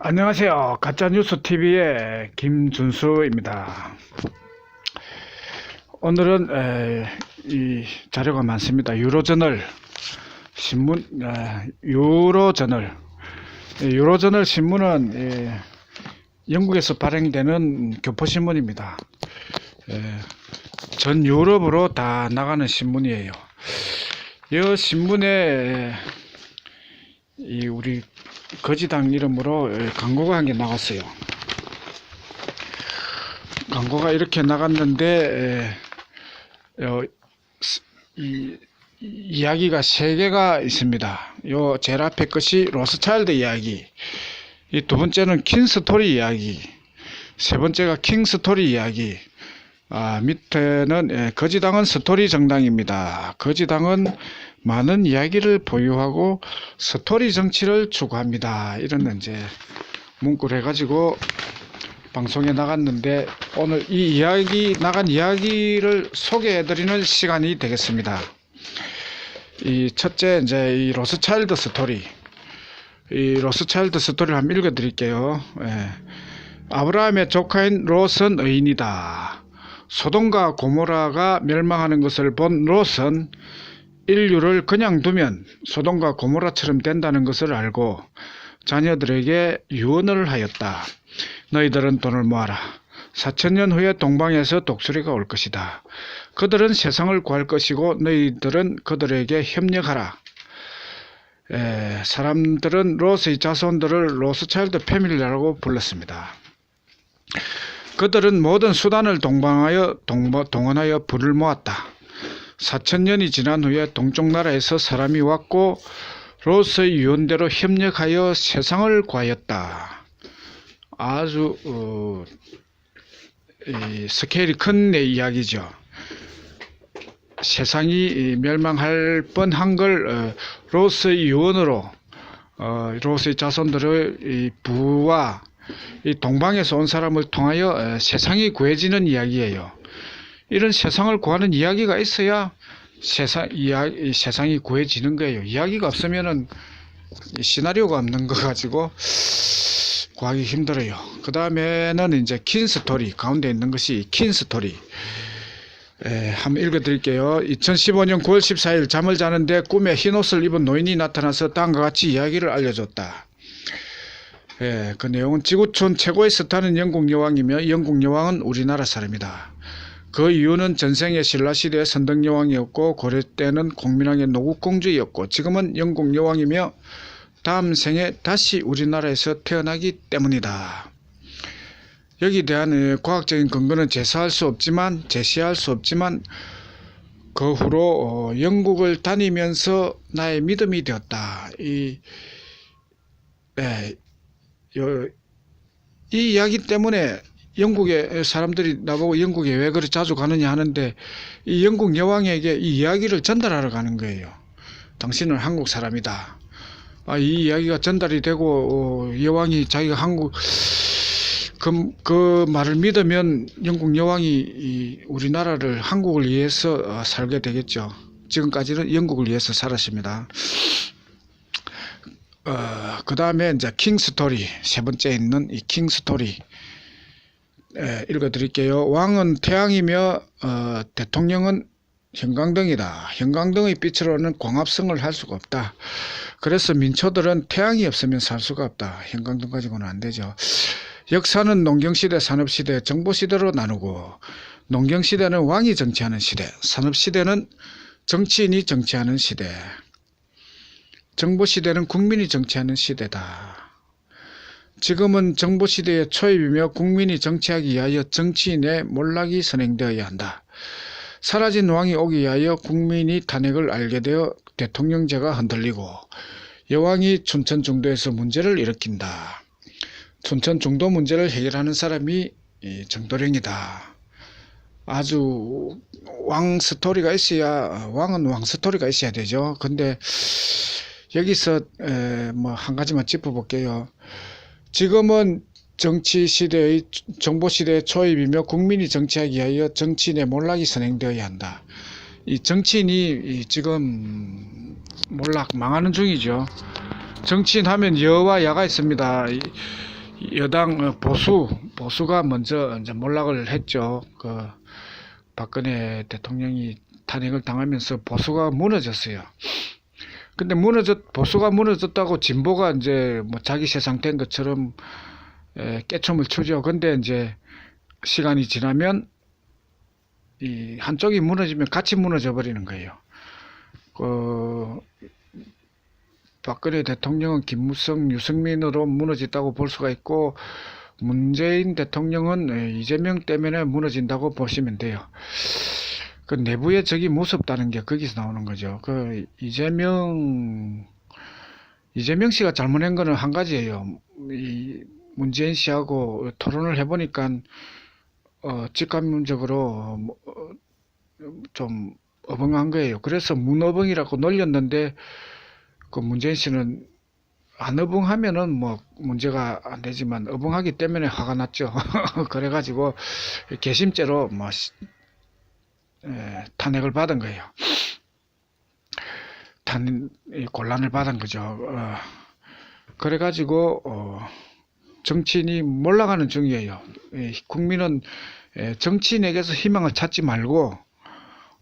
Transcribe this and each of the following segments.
안녕하세요. 가짜뉴스 TV의 김준수입니다. 오늘은 이 자료가 많습니다. 유로저널 신문, 유로저널 신문은 영국에서 발행되는 교포신문입니다. 전 유럽으로 다 나가는 신문이에요. 이 신문에 우리 거지당 이름으로 광고가 한 개 나갔어요. 광고가 이렇게 나갔는데 이야기가 세 개가 있습니다. 요 제일 앞에 것이 로스차일드 이야기, 이 두 번째는 킹스토리 이야기, 세 번째가 킹스토리 이야기. 밑에는 거지당은 스토리 정당입니다. 거지당은 많은 이야기를 보유하고 스토리 정치를 추구합니다. 이런 이제 문구를 해가지고 방송에 나갔는데, 오늘 이 나간 이야기를 소개해드리는 시간이 되겠습니다. 이 첫째, 이제 이 로스차일드 스토리. 이 로스차일드 스토리를 한번 읽어드릴게요. 아브라함의 조카인 롯은 의인이다. 소돔과 고모라가 멸망하는 것을 본 롯은 인류를 그냥 두면 소돔과 고모라처럼 된다는 것을 알고 자녀들에게 유언을 하였다. 너희들은 돈을 모아라. 4000년 후에 동방에서 독수리가 올 것이다. 그들은 세상을 구할 것이고 너희들은 그들에게 협력하라. 사람들은 롯의 자손들을 로스차일드 패밀리라고 불렀습니다. 그들은 모든 수단을 동원하여 부를 모았다. 4000년이 지난 후에 동쪽 나라에서 사람이 왔고 롯의 유언대로 협력하여 세상을 구하였다. 아주 스케일이 큰 이야기죠. 세상이 멸망할 뻔한 걸 롯의 유언으로 롯의 자손들의 부와 이 동방에서 온 사람을 통하여 세상이 구해지는 이야기예요. 이런 세상을 구하는 이야기가 있어야 세상이 구해지는 거예요. 이야기가 없으면은 시나리오가 없는 거 가지고 구하기 힘들어요. 그 다음에는 이제 킹스토리, 가운데 있는 것이 킹스토리. 한번 읽어드릴게요. 2015년 9월 14일 잠을 자는데 꿈에 흰옷을 입은 노인이 나타나서 다음과 같이 이야기를 알려줬다. 그 내용은 지구촌 최고의 스타는 영국 여왕이며 영국 여왕은 우리나라 사람이다. 그 이유는 전생에 신라시대의 선덕여왕이었고 고려 때는 공민왕의 노국공주였고 지금은 영국 여왕이며 다음 생에 다시 우리나라에서 태어나기 때문이다. 여기에 대한 과학적인 근거는 제시할 수 없지만 그 후로 영국을 다니면서 나의 믿음이 되었다. 이 이야기 때문에 영국의 사람들이 나보고 영국에 왜 그리 자주 가느냐 하는데, 이 영국 여왕에게 이 이야기를 전달하러 가는 거예요. 당신은 한국 사람이다. 이 이야기가 전달이 되고 여왕이 자기가 그 말을 믿으면 영국 여왕이 우리나라를, 한국을 위해서 살게 되겠죠. 지금까지는 영국을 위해서 살았습니다. 그 다음에 이제 킹스토리, 세 번째 있는 이 킹스토리 읽어드릴게요. 왕은 태양이며 대통령은 형광등이다. 형광등의 빛으로는 광합성을 할 수가 없다. 그래서 민초들은 태양이 없으면 살 수가 없다. 형광등 가지고는 안 되죠. 역사는 농경시대, 산업시대, 정보시대로 나누고, 농경시대는 왕이 정치하는 시대, 산업시대는 정치인이 정치하는 시대, 정보시대는 국민이 정치하는 시대다. 지금은 정보시대의 초입이며 국민이 정치하기 위하여 정치인의 몰락이 선행되어야 한다. 사라진 왕이 오기 위하여 국민이 탄핵을 알게 되어 대통령제가 흔들리고 여왕이 춘천중도에서 문제를 일으킨다. 춘천중도 문제를 해결하는 사람이 정도령이다. 아주 왕 스토리가 있어야, 왕은 왕 스토리가 있어야 되죠. 근데 여기서 뭐 한 가지만 짚어볼게요. 지금은 정치시대의, 정보시대의 초입이며 국민이 정치하기 위하여 정치인의 몰락이 선행되어야 한다. 이 정치인이 지금 망하는 중이죠. 정치인 하면 여와 야가 있습니다. 여당 보수가 먼저 이제 몰락을 했죠. 그 박근혜 대통령이 탄핵을 당하면서 보수가 무너졌어요. 근데 보수가 무너졌다고 진보가 이제 뭐 자기 세상 된 것처럼 깨춤을 추죠. 근데 이제 시간이 지나면 이 한쪽이 무너지면 같이 무너져 버리는 거예요. 그 박근혜 대통령은 김무성, 유승민으로 무너졌다고 볼 수가 있고, 문재인 대통령은 이재명 때문에 무너진다고 보시면 돼요. 그 내부의 적이 무섭다는 게 거기서 나오는 거죠. 그 이재명 씨가 잘못한 거는 한 가지예요. 이 문재인 씨하고 토론을 해보니까 직감적으로 좀 어벙한 거예요. 그래서 문어벙이라고 놀렸는데 그 문재인 씨는 안 어벙하면은 뭐 문제가 안 되지만 어벙하기 때문에 화가 났죠. 그래가지고 개심죄로 뭐 탄핵을 받은 거예요. 곤란을 받은 거죠. 그래가지고 정치인이 몰락하는 중이에요. 국민은 정치인에게서 희망을 찾지 말고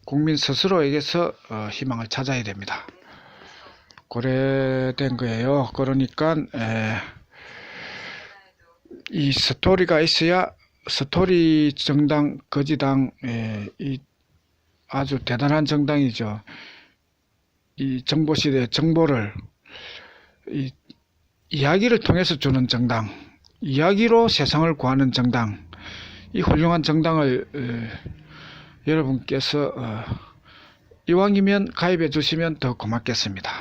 국민 스스로에게서 희망을 찾아야 됩니다. 그래 된 거예요. 그러니까 이 스토리가 있어야 스토리 정당, 거지당, 이 아주 대단한 정당이죠. 이 정보시대의 정보를 이 이야기를 통해서 주는 정당, 이야기로 세상을 구하는 정당, 이 훌륭한 정당을 여러분께서 이왕이면 가입해 주시면 더 고맙겠습니다.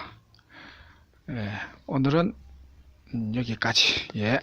오늘은 여기까지. 예.